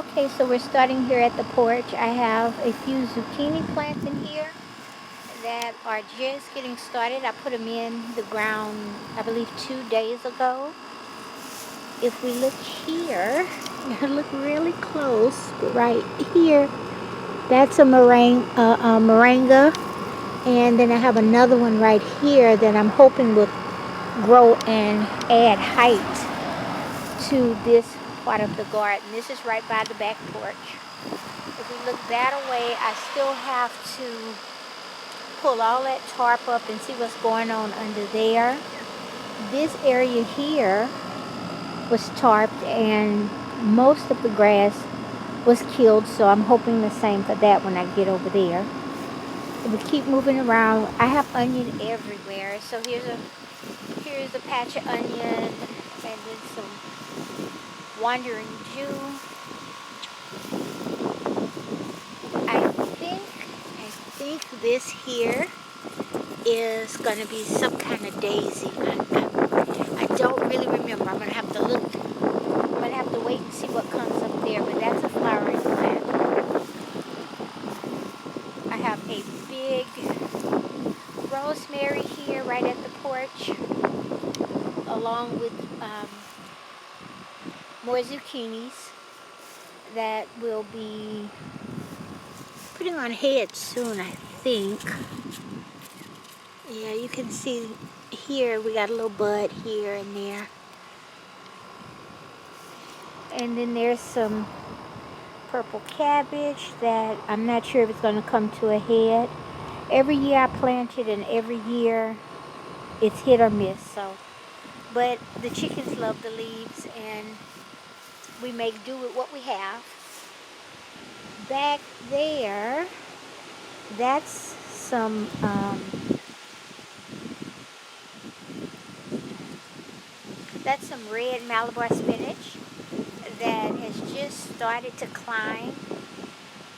Okay, so we're starting here at the porch. I have a few zucchini plants in here that are just getting started. I put them in the ground, I believe 2 days ago. If we look here, you gotta look really close, but right here, that's a moringa. And then I have another one right here that I'm hoping will grow and add height to this part of the garden. This is right by the back porch. If we look that away, I still have to pull all that tarp up and see what's going on under there. This area here was tarped and most of the grass was killed, so I'm hoping the same for that when I get over there. If we keep moving around, I have onion everywhere. So here's a patch of onion and then some wandering Jew. I think this here is going to be some kind of daisy. I don't really remember. I'm going to have to look. I'm going to have to wait and see what comes up there. But that's a flowering plant. I have a big rosemary here right at the porch, along with more zucchinis that will be putting on heads soon, I think. Yeah, you can see here we got a little bud here and there. And then there's some purple cabbage that I'm not sure if it's going to come to a head. Every year I plant it and every year it's hit or miss. So, but the chickens love the leaves and we make do with what we have. Back there, that's some red Malabar spinach that has just started to climb,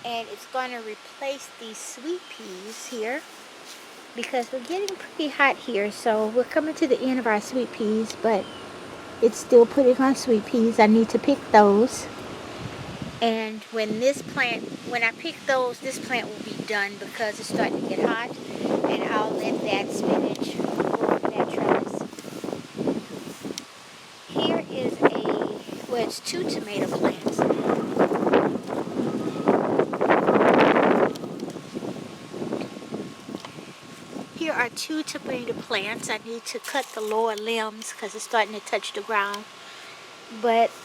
and it's going to replace these sweet peas here because we're getting pretty hot here. So we're coming to the end of our sweet peas, but it's still putting on sweet peas. I need to pick those. And when I pick those, this plant will be done because it's starting to get hot, and I'll let that spinach go over that trellis. Here is it's two tomato plants. Here are two tomato plants. I need to cut the lower limbs because it's starting to touch the ground.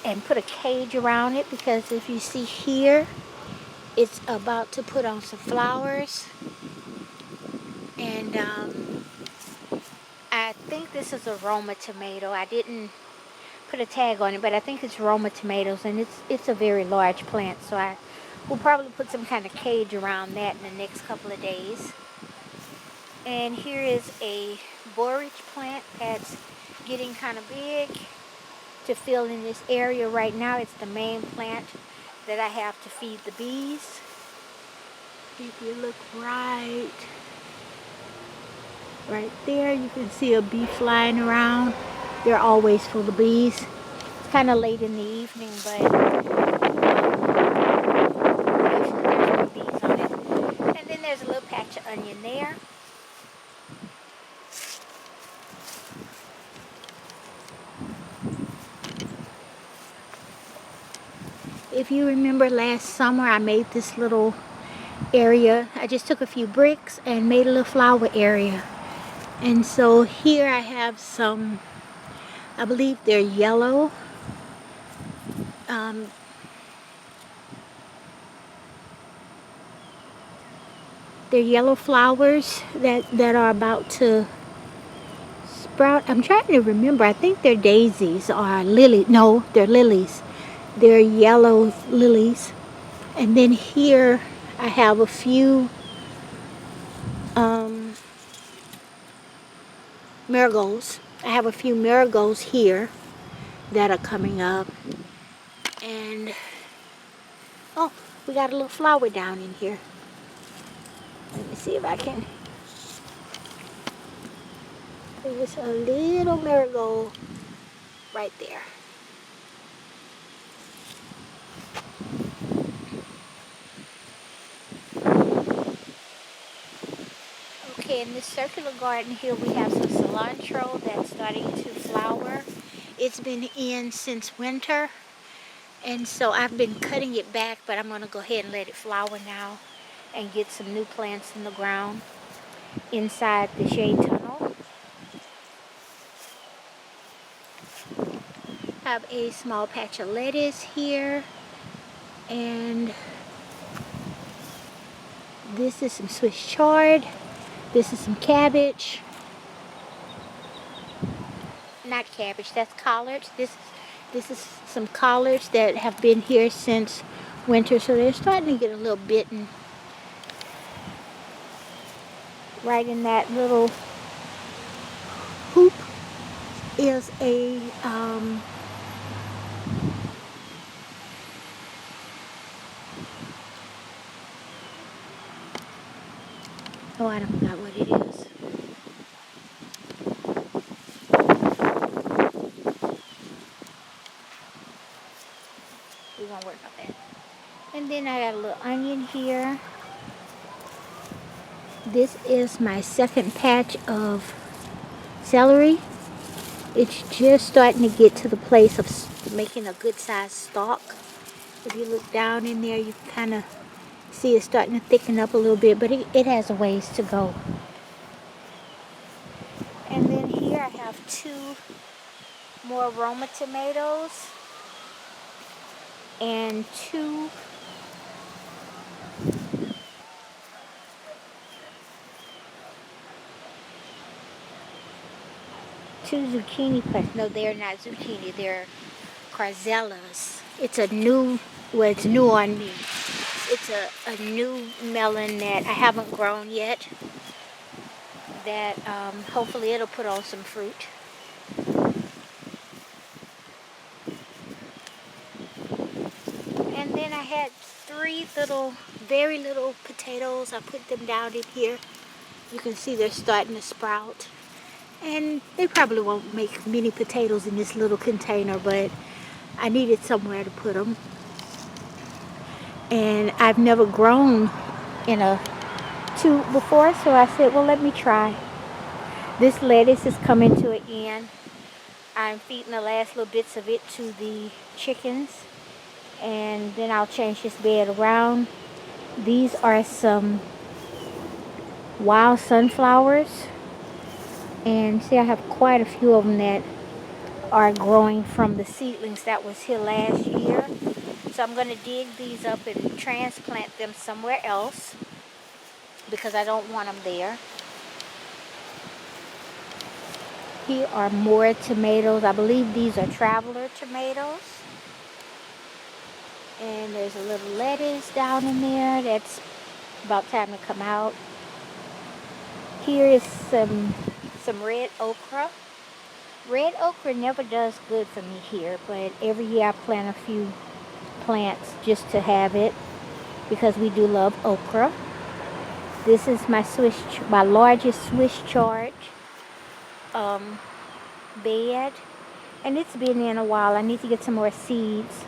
And put a cage around it because if you see here, it's about to put on some flowers. And I think this is a Roma tomato. I didn't put a tag on it, but I think it's Roma tomatoes, and it's a very large plant, so I will probably put some kind of cage around that in the next couple of days. And here is a borage plant that's getting kind of big to fill in this area. Right now it's the main plant that I have to feed the bees. If you look right there, you can see a bee flying around. They're always full of bees. It's kind of late in the evening, but usually there's more bees on it. And then there's a little patch of onion there. If you remember last summer, I made this little area. I just took a few bricks and made a little flower area. And so here I have some, I believe they're yellow. They're yellow flowers that are about to sprout. I'm trying to remember. I think they're daisies or lilies. No, they're lilies. They're yellow lilies. And then here I have a few marigolds. I have a few marigolds here that are coming up. And oh, we got a little flower down in here. Let me see if I can. There's a little marigold right there. Okay, in this circular garden here we have some cilantro that's starting to flower. It's been in since winter, and so I've been cutting it back, but I'm going to go ahead and let it flower now and get some new plants in the ground inside the shade tunnel. I have a small patch of lettuce here, and this is some Swiss chard. This is some cabbage. Not cabbage, that's collards. This is some collards that have been here since winter, so they're starting to get a little bitten. Right in that little hoop is a oh, I don't forgot what it is. We won't worry about that. And then I got a little onion here. This is my second patch of celery. It's just starting to get to the place of making a good sized stalk. If you look down in there, you kind of see it starting to thicken up a little bit, but it has a ways to go. And then here I have 2 more Roma tomatoes and 2 zucchini plants. No, they're not zucchini. They're carzellas. It's a new, well, it's new on me. It's a new melon that I haven't grown yet. That hopefully it'll put on some fruit. And then I had 3 little, very little potatoes. I put them down in here. You can see they're starting to sprout. And they probably won't make many potatoes in this little container, but I needed somewhere to put them. And I've never grown in a tube before, so I said, well, let me try. This lettuce is coming to an end. I'm feeding the last little bits of it to the chickens, and then I'll change this bed around. These are some wild sunflowers, and see, I have quite a few of them that are growing from the seedlings that was here last year. So I'm going to dig these up and transplant them somewhere else because I don't want them there. Here are more tomatoes. I believe these are traveler tomatoes. And there's a little lettuce down in there that's about time to come out. Here is some red okra. Red okra never does good for me here, but every year I plant a few plants just to have it because we do love okra. This is my largest Swiss chard bed, and it's been in a while. I need to get some more seeds,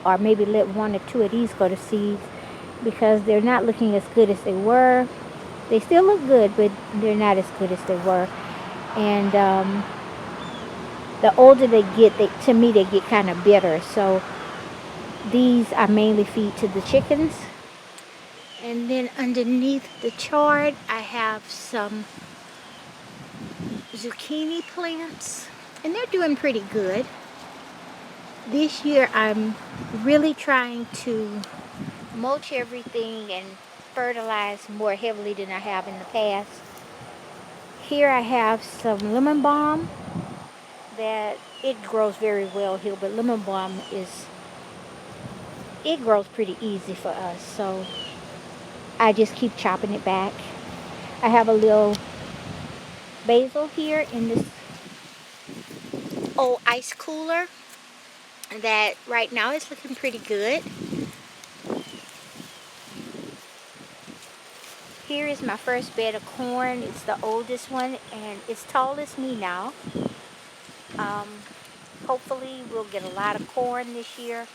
or maybe let 1 or 2 of these go to seeds because they're not looking as good as they were. They still look good, but they're not as good as they were. And the older they get, to me they get kind of bitter. So these I mainly feed to the chickens. And then underneath the chard, I have some zucchini plants, and they're doing pretty good. This year I'm really trying to mulch everything and fertilize more heavily than I have in the past. Here I have some lemon balm that it grows very well here, but lemon balm it grows pretty easy for us, so I just keep chopping it back. I have a little basil here in this old ice cooler that right now is looking pretty good. Here is my first bed of corn. It's the oldest one, and it's tall as me now. Hopefully we'll get a lot of corn this year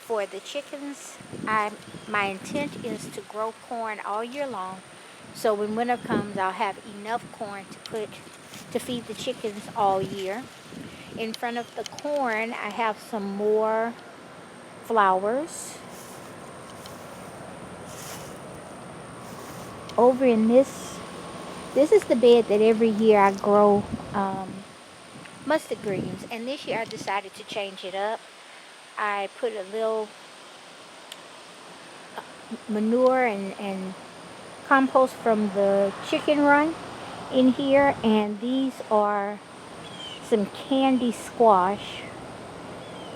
for the chickens. My intent is to grow corn all year long So when winter comes, I'll have enough corn to feed the chickens all year. In front of the corn, I have some more flowers. Over in this is the bed that every year I grow mustard greens. And this year I decided to change it up. I put a little manure and compost from the chicken run in here. And these are some candy squash.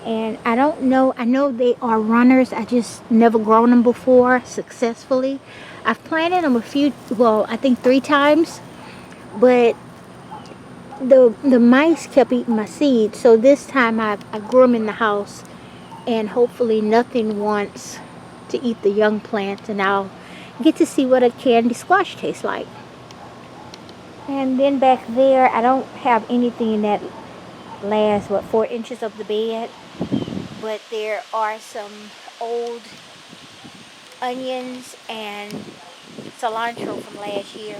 And I don't know, I know they are runners. I just never grown them before successfully. I've planted them a few, well, I think 3 times, but the mice kept eating my seeds. So this time I grew them in the house, and hopefully nothing wants to eat the young plants, and I'll get to see what a candy squash tastes like. And then back there, I don't have anything in that last, 4 inches of the bed. But there are some old onions and cilantro from last year,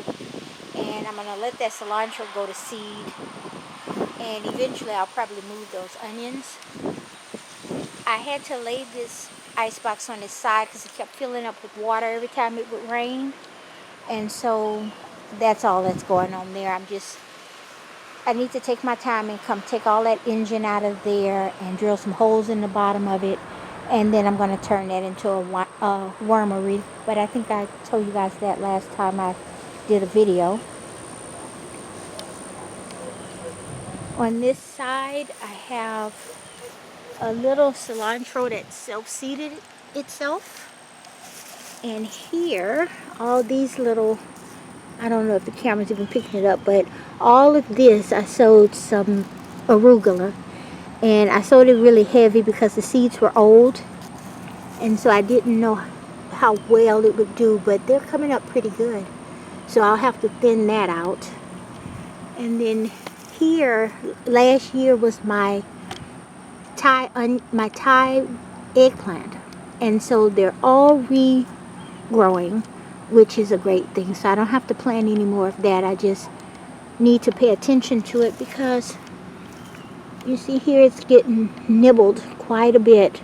and I'm going to let that cilantro go to seed, and eventually I'll probably move those onions. I had to lay this icebox on its side because it kept filling up with water every time it would rain, and so that's all that's going on there. I need to take my time and come take all that engine out of there and drill some holes in the bottom of it. And then I'm going to turn that into a wormery. But I think I told you guys that last time I did a video. On this side, I have a little cilantro that self-seeded itself. And here, all these little, I don't know if the camera's even picking it up, but all of this, I sowed some arugula. And I sowed it really heavy because the seeds were old. And so I didn't know how well it would do, but they're coming up pretty good. So I'll have to thin that out. And then here, last year was my Thai eggplant. And so they're all regrowing, which is a great thing. So I don't have to plant any more of that. I just need to pay attention to it because you see here it's getting nibbled quite a bit.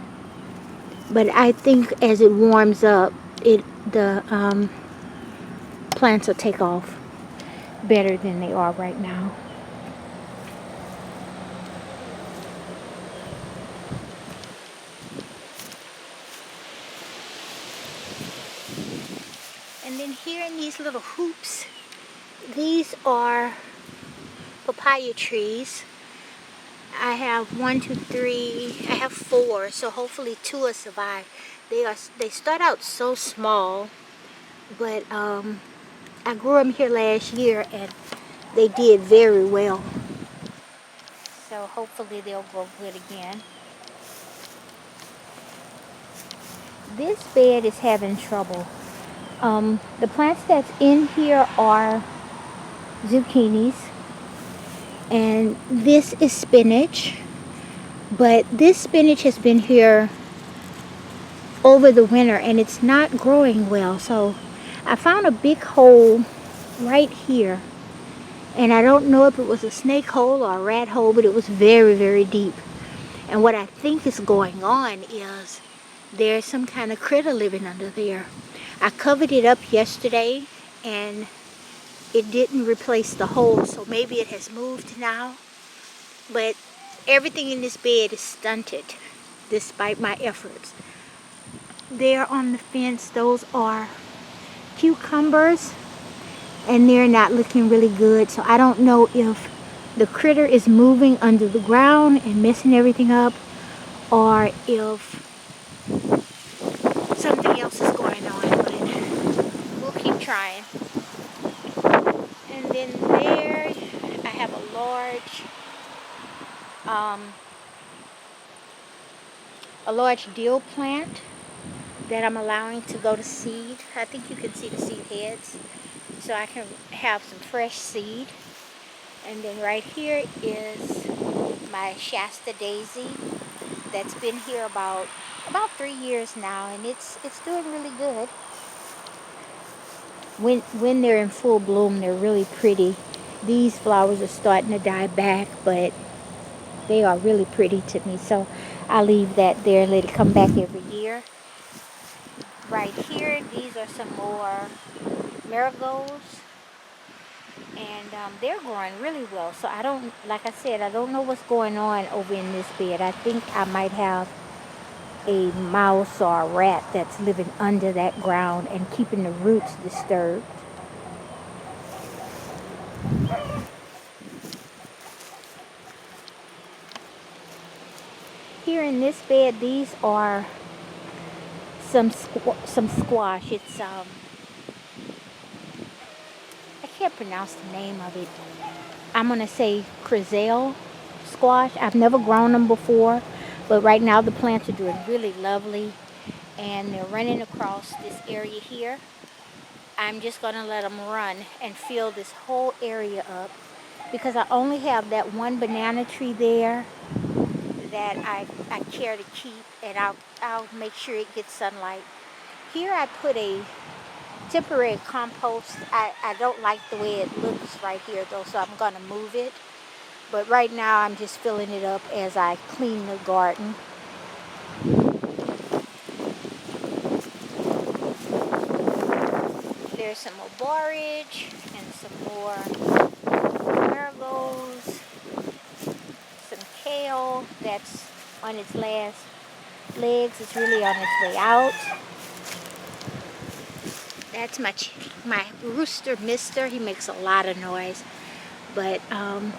But I think as it warms up, the plants will take off better than they are right now. And then here in these little hoops, these are papaya trees. I have 1, 2, 3, I have 4, so hopefully 2 will survive. They start out so small, but I grew them here last year and they did very well. So hopefully they'll grow good again. This bed is having trouble. The plants that's in here are zucchinis, and this is spinach, but this spinach has been here over the winter and it's not growing well. So I found a big hole right here, and I don't know if it was a snake hole or a rat hole, but it was very, very deep. And what I think is going on is there's some kind of critter living under there. I covered it up yesterday and it didn't replace the hole, so maybe it has moved now. But everything in this bed is stunted despite my efforts. There on the fence, those are cucumbers, and they're not looking really good. So I don't know if the critter is moving under the ground and messing everything up, or if something else is going on, but we'll keep trying. And then there I have a large dill plant that I'm allowing to go to seed. I think you can see the seed heads, so I can have some fresh seed. And then right here is my Shasta daisy that's been here about 3 years now, and it's doing really good. When they're in full bloom, they're really pretty. These flowers are starting to die back, but they are really pretty to me. So I leave that there and let it come back every year. Right here, these are some more marigolds, and they're growing really well. So I don't, like I said, I don't know what's going on over in this bed. I think I might have a mouse or a rat that's living under that ground and keeping the roots disturbed. Here in this bed, these are some squash. It's I can't pronounce the name of it. I'm gonna say Crizelle squash. I've never grown them before, but right now the plants are doing really lovely, and they're running across this area here. I'm just gonna let them run and fill this whole area up because I only have that one banana tree there that I care to keep, and I'll make sure it gets sunlight. Here I put a temporary compost. I don't like the way it looks right here though, so I'm gonna move it. But right now I'm just filling it up as I clean the garden. There's some more borage and some more marigolds, some kale that's on its last legs. It's really on its way out. That's my rooster, Mister. He makes a lot of noise, but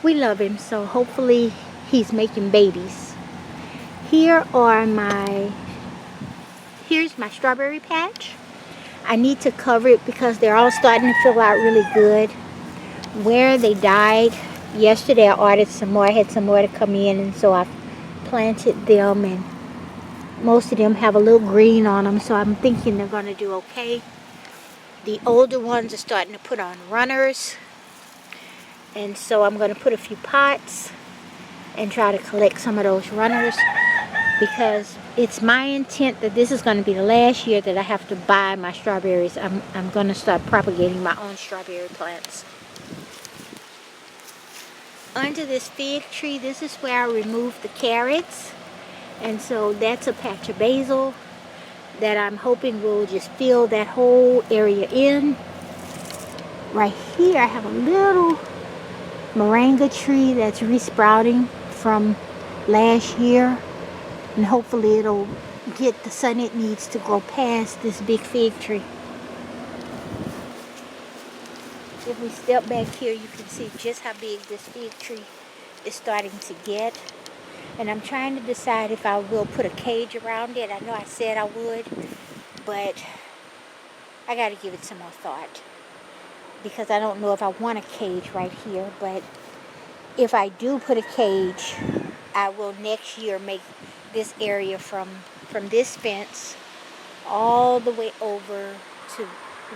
we love him, so hopefully he's making babies. Here's my strawberry patch. I need to cover it because they're all starting to fill out really good. Where they died, yesterday I ordered some more. I had some more to come in, and so I planted them, and most of them have a little green on them, so I'm thinking they're going to do okay. The older ones are starting to put on runners, and so I'm going to put a few pots and try to collect some of those runners because it's my intent that this is going to be the last year that I have to buy my strawberries. I'm going to start propagating my own strawberry plants. Under this fig tree, this is where I removed the carrots, and so that's a patch of basil that I'm hoping will just fill that whole area in. Right here I have a little moringa tree that's resprouting from last year, and hopefully it'll get the sun it needs to grow past this big fig tree. If we step back here, you can see just how big this fig tree is starting to get. And I'm trying to decide if I will put a cage around it. I know I said I would, but I got to give it some more thought because I don't know if I want a cage right here. But if I do put a cage, I will next year make this area from this fence all the way over to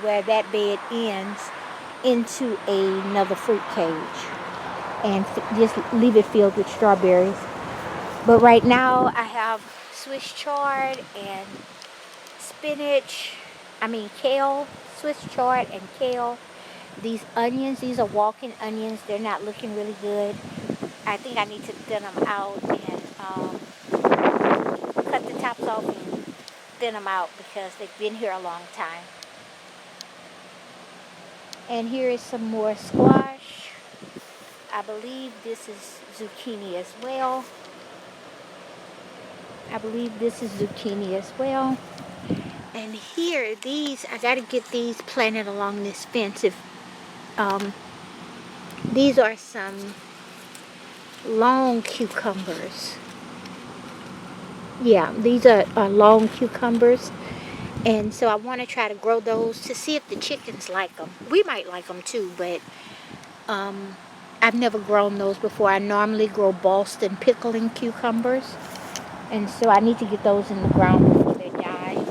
where that bed ends into another fruit cage and just leave it filled with strawberries. But right now I have Swiss chard and kale, Swiss chard and kale. These onions, these are walking onions. They're not looking really good. I think I need to thin them out and cut the tops off and thin them out because they've been here a long time. And here is some more squash. I believe this is zucchini as well. And here, I gotta get these planted along this fence. These are some long cucumbers. Yeah, these are long cucumbers. And so I want to try to grow those to see if the chickens like them. We might like them too, but I've never grown those before. I normally grow Boston pickling cucumbers. And so I need to get those in the ground before they die.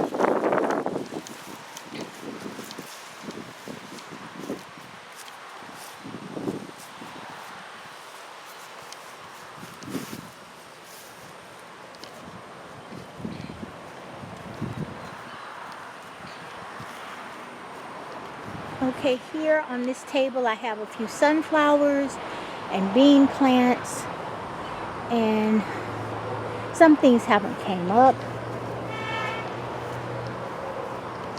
Okay, here on this table I have a few sunflowers and bean plants, and some things haven't came up.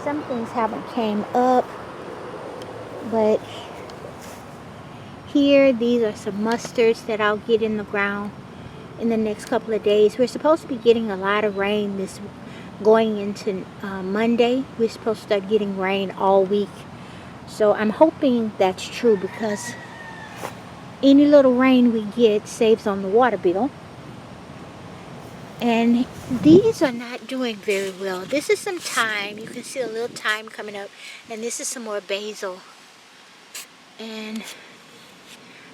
Some things haven't came up, but here these are some mustards that I'll get in the ground in the next couple of days. We're supposed to be getting a lot of rain this going into Monday. We're supposed to start getting rain all week. So I'm hoping that's true, because any little rain we get saves on the water bill. And these are not doing very well. This is some thyme. You can see a little thyme coming up. And this is some more basil.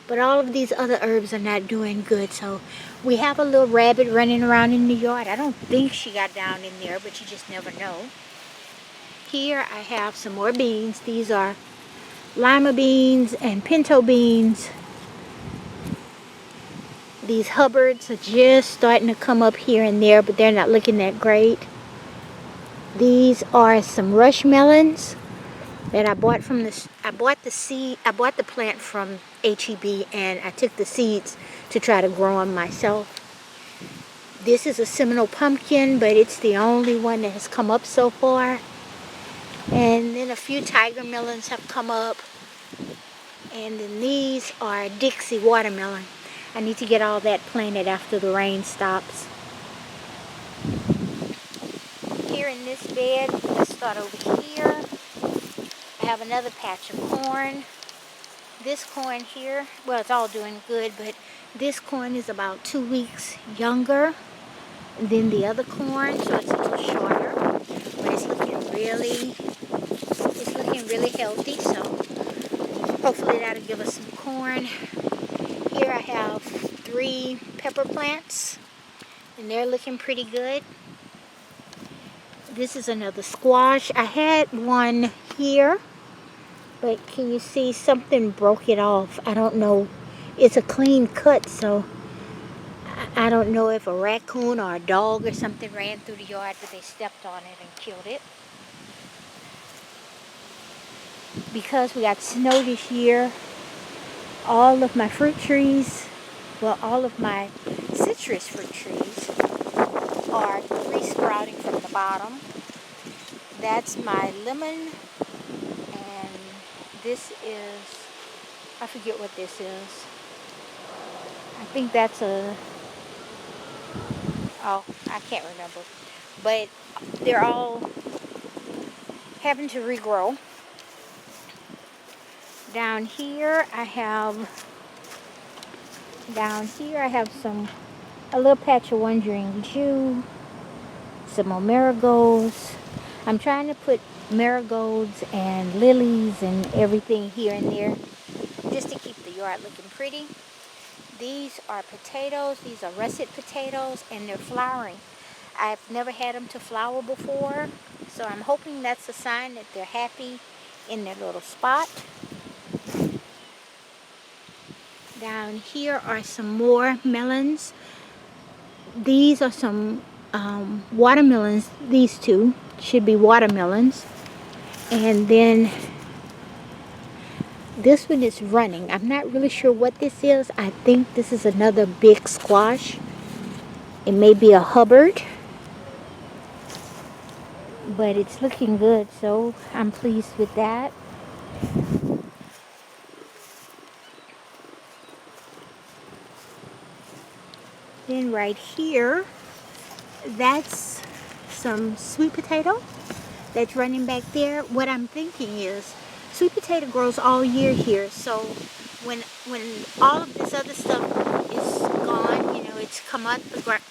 But all of these other herbs are not doing good. So we have a little rabbit running around in the yard. I don't think she got down in there, but you just never know. Here I have some more beans. These are lima beans and pinto beans. These Hubbards are just starting to come up here and there, but they're not looking that great. These are some rush melons that I bought from this. I bought the plant from HEB, and I took the seeds to try to grow them myself. This is a Seminole pumpkin, but it's the only one that has come up so far. And then a few tiger melons have come up. And then these are Dixie watermelon. I need to get all that planted after the rain stops. Here in this bed, let's start over here. I have another patch of corn. This corn here, well, it's all doing good, but this corn is about 2 weeks younger than the other corn, so it's a little shorter. But it's looking really healthy, so hopefully that'll give us some corn. Here I have 3 pepper plants, and they're looking pretty good. This is another squash. I had one here, but can you see something broke it off? I don't know. It's a clean cut, so I don't know if a raccoon or a dog or something ran through the yard, but they stepped on it and killed it. Because we got snow this year, all of my fruit trees, well, all of my citrus fruit trees are re-sprouting from the bottom. That's my lemon, and this is, I forget what this is. I think that's a, oh, I can't remember. But they're all having to regrow. Down here I have a little patch of wandering Jew, some more marigolds. I'm trying to put marigolds and lilies and everything here and there just to keep the yard looking pretty. These are potatoes. These are russet potatoes, and they're flowering. I've never had them to flower before, so I'm hoping that's a sign that they're happy in their little spot. Down here are some more melons. These are some watermelons. These two should be watermelons. And then this one is running. I'm not really sure what this is. I think this is another big squash. It may be a Hubbard, but it's looking good, so I'm pleased with that. Then right here, that's some sweet potato that's running back there. What I'm thinking is, sweet potato grows all year here, so when all of this other stuff is gone, you know, it's come out the ground.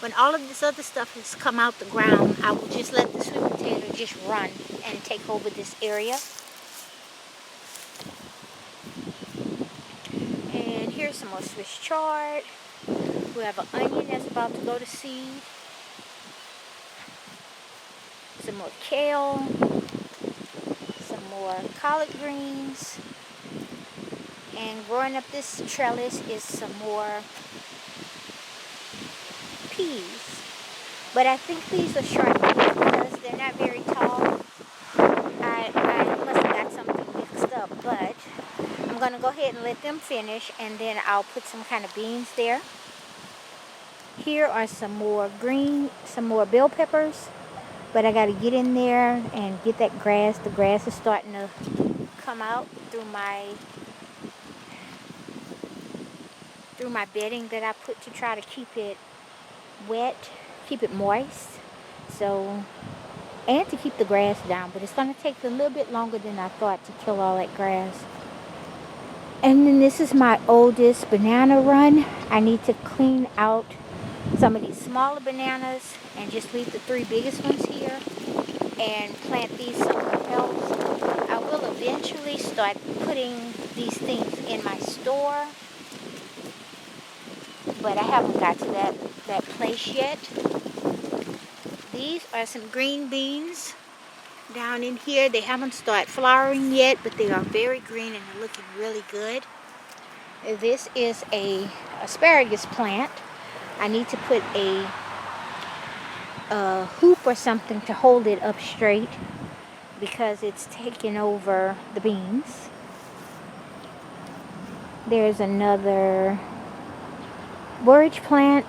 When all of this other stuff has come out the ground, I will just let the sweet potato just run and take over this area. And here's some more Swiss chard. We have an onion that's about to go to seed. Some more kale. Some more collard greens. And growing up this trellis is some more peas. But I think these are short peas because they're not very tall. I go ahead and let them finish, and then I'll put some kind of beans there. Here are some more bell peppers, but I got to get in there and get that grass. The grass is starting to come out through my bedding that I put to try to keep it wet, keep it moist. So, and to keep the grass down, but it's going to take a little bit longer than I thought to kill all that grass. And then this is my oldest banana run. I need to clean out some of these smaller bananas and just leave the 3 biggest ones here and plant these somewhere else. I will eventually start putting these things in my store, but I haven't got to that place yet. These are some green beans down in here. They haven't started flowering yet, but they are very green and they're looking really good. This is a asparagus plant. I need to put a hoop or something to hold it up straight because it's taking over the beans. There's another borage plant.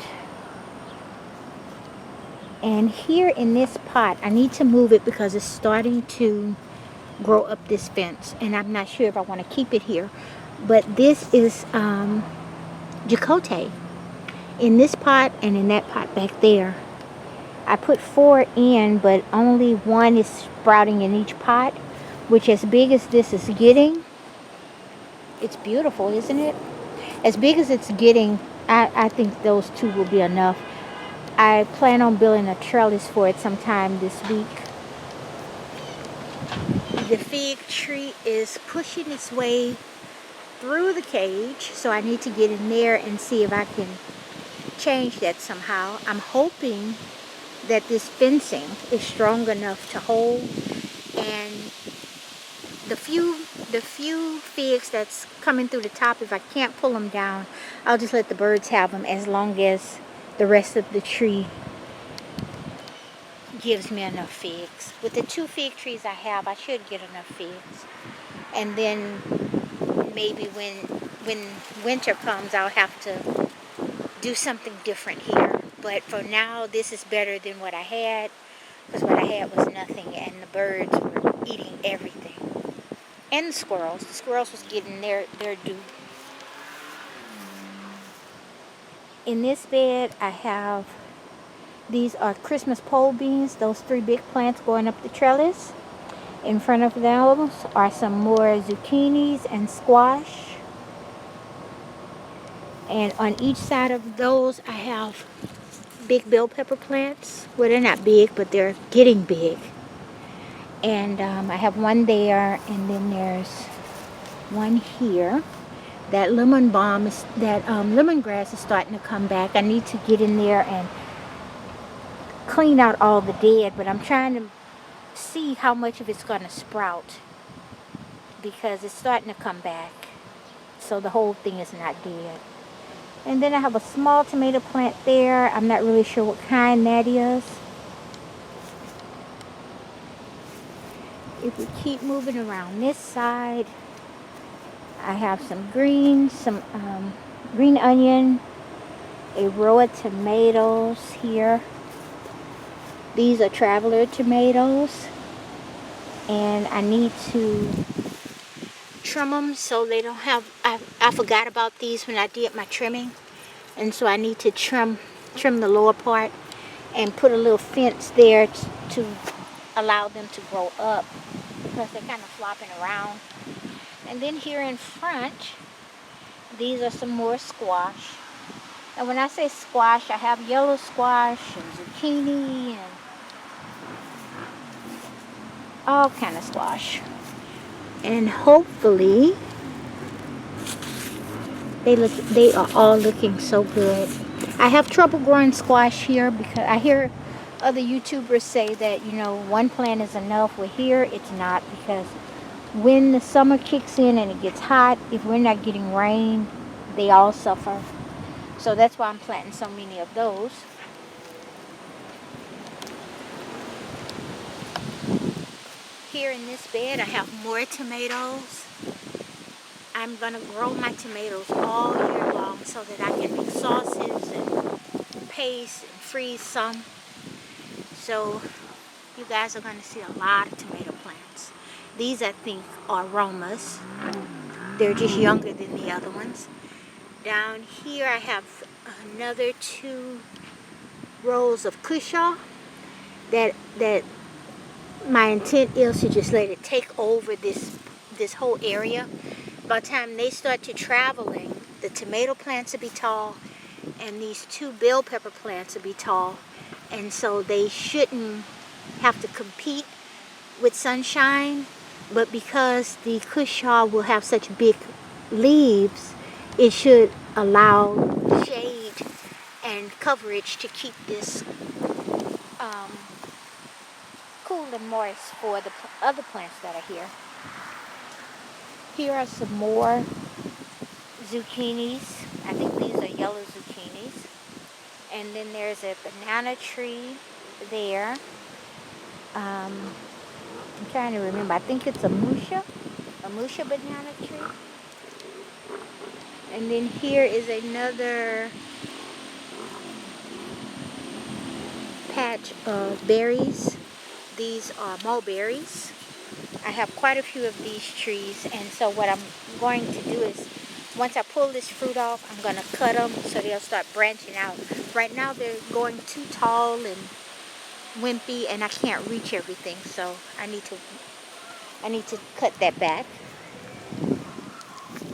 And here in this pot, I need to move it because it's starting to grow up this fence. And I'm not sure if I want to keep it here. But this is Jacote in this pot and in that pot back there. I put 4 in, but only 1 is sprouting in each pot, which as big as this is getting, it's beautiful, isn't it? As big as it's getting, I think those 2 will be enough. I plan on building a trellis for it sometime this week. The fig tree is pushing its way through the cage, so I need to get in there and see if I can change that somehow. I'm hoping that this fencing is strong enough to hold, and the few figs that's coming through the top, if I can't pull them down, I'll just let the birds have them as long as the rest of the tree gives me enough figs. With the 2 fig trees I have, I should get enough figs. And then maybe when winter comes, I'll have to do something different here. But for now, this is better than what I had, because what I had was nothing, and the birds were eating everything. And the squirrels. The squirrels was getting their due. In this bed, I have, these are Christmas pole beans, those 3 big plants going up the trellis. In front of those are some more zucchinis and squash. And on each side of those, I have big bell pepper plants. Well, they're not big, but they're getting big. And I have 1 there, and then there's 1 here. That lemongrass is starting to come back. I need to get in there and clean out all the dead, but I'm trying to see how much of it's going to sprout because it's starting to come back. So the whole thing is not dead. And then I have a small tomato plant there. I'm not really sure what kind that is. If we keep moving around this side, I have some greens, some green onion, a row of tomatoes here. These are traveler tomatoes, and I need to trim them so they don't have, I forgot about these when I did my trimming, and so I need to trim the lower part and put a little fence there to allow them to grow up because they're kind of flopping around. And then here in front, these are some more squash. And when I say squash, I have yellow squash and zucchini and all kind of squash. And hopefully they are all looking so good. I have trouble growing squash here because I hear other YouTubers say that, you know, 1 plant is enough. Well, here it's not, because when the summer kicks in and it gets hot, if we're not getting rain, they all suffer. So that's why I'm planting so many of those. Here in this bed, I have more tomatoes. I I'm going to grow my tomatoes all year long so that I can make sauces and paste and freeze some. So you guys are going to see a lot of tomato plants. These, I think, are Romas. They're just younger than the other ones. Down here I have another 2 rows of cushaw that my intent is to just let it take over this whole area. By the time they start to traveling, the tomato plants will be tall and these 2 bell pepper plants will be tall, and so they shouldn't have to compete with sunshine. But because the cushaw will have such big leaves, it should allow shade and coverage to keep this cool and moist for the other plants that are here. Here are some more zucchinis. I think these are yellow zucchinis. And then there's a banana tree there. I'm trying to remember. I think it's a musha banana tree. And then here is another patch of berries. These are mulberries. I have quite a few of these trees, and so what I'm going to do is, once I pull this fruit off, I'm going to cut them so they'll start branching out. Right now they're going too tall and wimpy, and I can't reach everything, so I need to cut that back.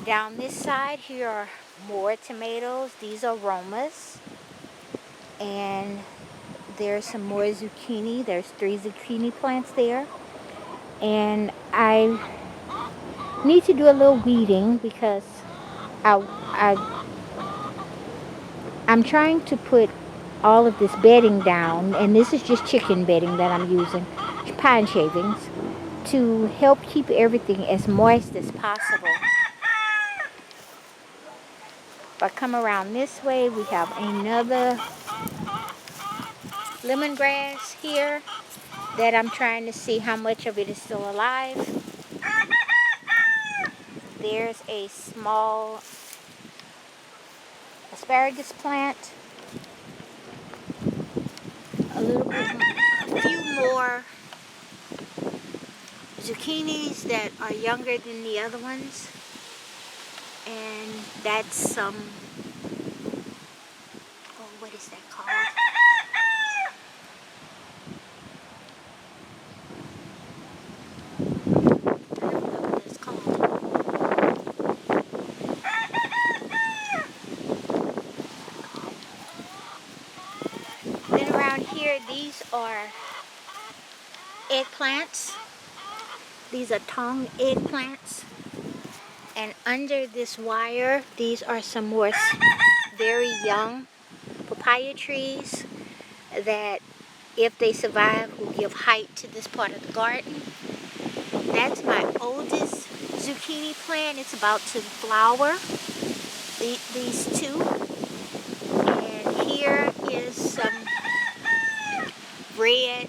Down this side here are more tomatoes. These are Romas, and there's some more zucchini. There's 3 zucchini plants there, and I need to do a little weeding because I'm trying to put all of this bedding down, and this is just chicken bedding that I'm using, pine shavings, to help keep everything as moist as possible. If I come around this way, we have another lemongrass here that I'm trying to see how much of it is still alive. There's a small asparagus plant. A few more zucchinis that are younger than the other ones. And that's some, oh, what is that called? I don't know what it's called. Then around here, these are eggplants. These are tong eggplants. And under this wire, these are some more very young papaya trees that, if they survive, will give height to this part of the garden. That's my oldest zucchini plant. It's about to flower. These 2. And here is some red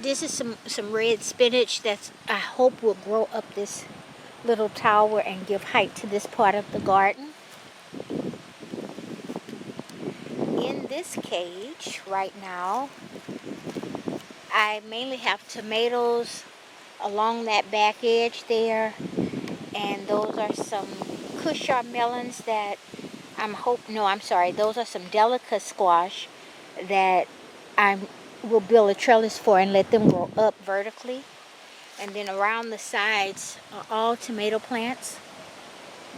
This is some red spinach that I hope will grow up this little tower and give height to this part of the garden. In this cage right now, I mainly have tomatoes along that back edge there, and those are some cushaw melons that those are some delicate squash that I will build a trellis for and let them grow up vertically. And then around the sides are all tomato plants.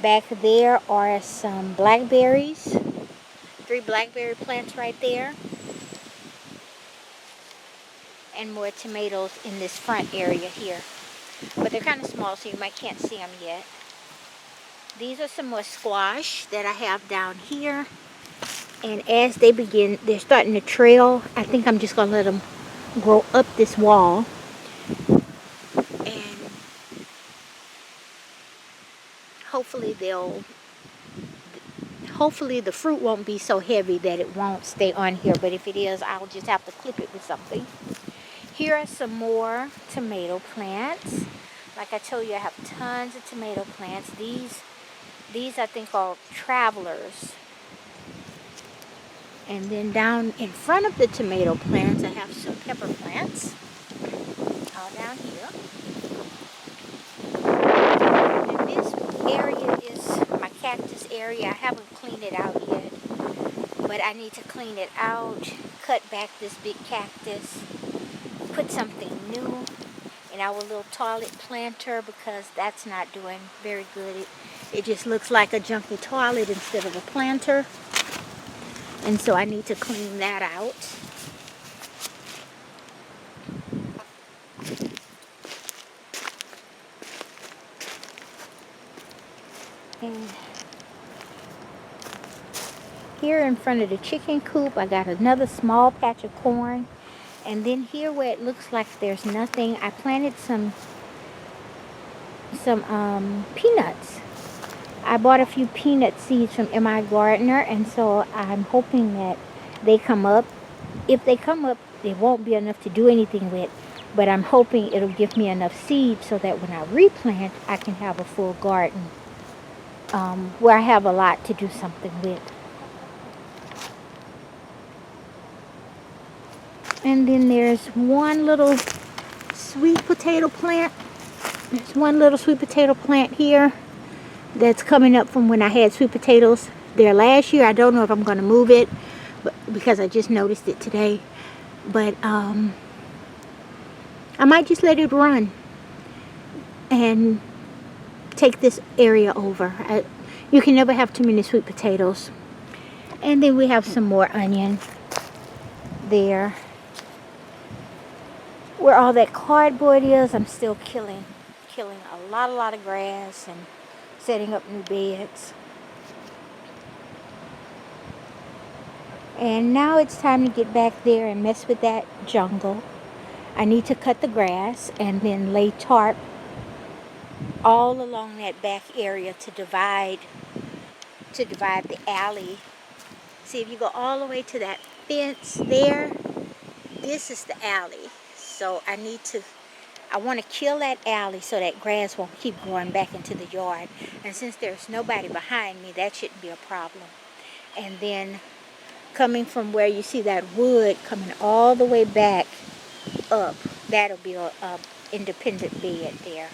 Back there are some blackberries, 3 blackberry plants right there, and more tomatoes in this front area here, but they're kind of small, so you can't see them yet. These are some more squash that I have down here. And as they're starting to trail, I think I'm just going to let them grow up this wall. And hopefully hopefully the fruit won't be so heavy that it won't stay on here. But if it is, I'll just have to clip it with something. Here are some more tomato plants. Like I told you, I have tons of tomato plants. These I think are travelers. And then down in front of the tomato plants, I have some pepper plants. All down here. And this area is my cactus area. I haven't cleaned it out yet, but I need to clean it out, cut back this big cactus, put something new in our little toilet planter because that's not doing very good. It just looks like a junky toilet instead of a planter. And so I need to clean that out. And here in front of the chicken coop, I got another small patch of corn. And then here where it looks like there's nothing, I planted some peanuts. I bought a few peanut seeds from M.I. Gardner, and so I'm hoping that they come up. If they come up, it won't be enough to do anything with, but I'm hoping it'll give me enough seeds so that when I replant, I can have a full garden where I have a lot to do something with. And then there's one little sweet potato plant. There's one little sweet potato plant here that's coming up from when I had sweet potatoes there last year. I don't know if I'm going to move it because I just noticed it today. But I might just let it run and take this area over. You can never have too many sweet potatoes. And then we have some more onion there. Where all that cardboard is, I'm still killing a lot of grass and setting up new beds. And now it's time to get back there and mess with that jungle. I need to cut the grass and then lay tarp all along that back area to divide the alley. See, if you go all the way to that fence there, this is the alley. So I want to kill that alley so that grass won't keep growing back into the yard. And since there's nobody behind me, that shouldn't be a problem. And then coming from where you see that wood coming all the way back up, that'll be a independent bed there.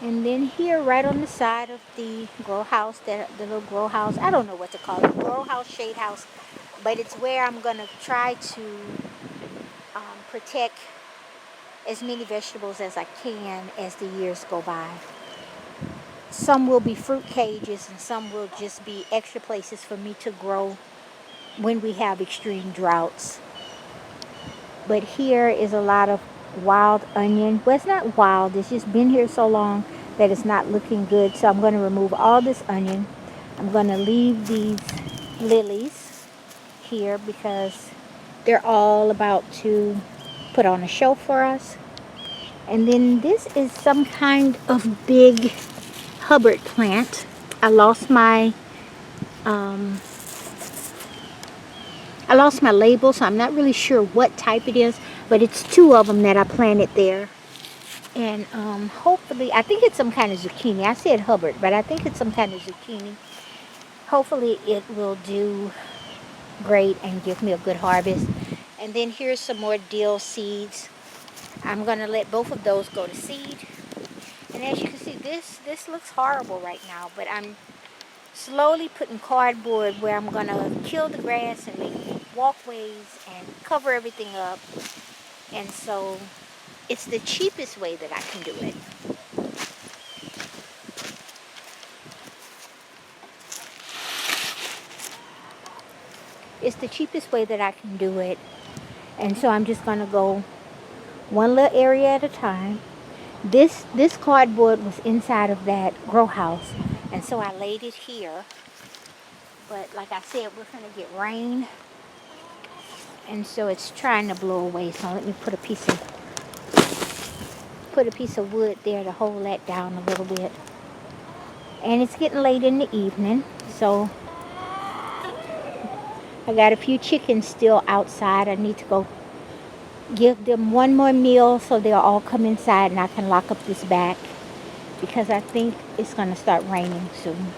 And then here, right on the side of the grow house, the little grow house, I don't know what to call it, grow house, shade house, but it's where I'm going to try to protect as many vegetables as I can as the years go by. Some will be fruit cages and some will just be extra places for me to grow when we have extreme droughts. But here is a lot of wild onion. Well, it's not wild, it's just been here so long that it's not looking good. So I'm going to remove all this onion. I'm going to leave these lilies here because they're all about to put on a show for us. And then this is some kind of big Hubbard plant. I lost my label, so I'm not really sure what type it is, but it's two of them that I planted there. And hopefully, I think it's some kind of zucchini. I said Hubbard, but I think it's some kind of zucchini. Hopefully it will do great and give me a good harvest. And then here's some more dill seeds. I'm going to let both of those go to seed. And as you can see, this looks horrible right now, but I'm slowly putting cardboard where I'm going to kill the grass and make walkways and cover everything up. And so it's the cheapest way that I can do it. It's the cheapest way that I can do it. And so I'm just going to go one little area at a time. This cardboard was inside of that grow house, and so I laid it here. But like I said, we're going to get rain. and so it's trying to blow away. So let me put a piece of wood there to hold that down a little bit. And it's getting late in the evening, so I got a few chickens still outside. I need to go give them one more meal so they'll all come inside and I can lock up this back, because I think it's going to start raining soon.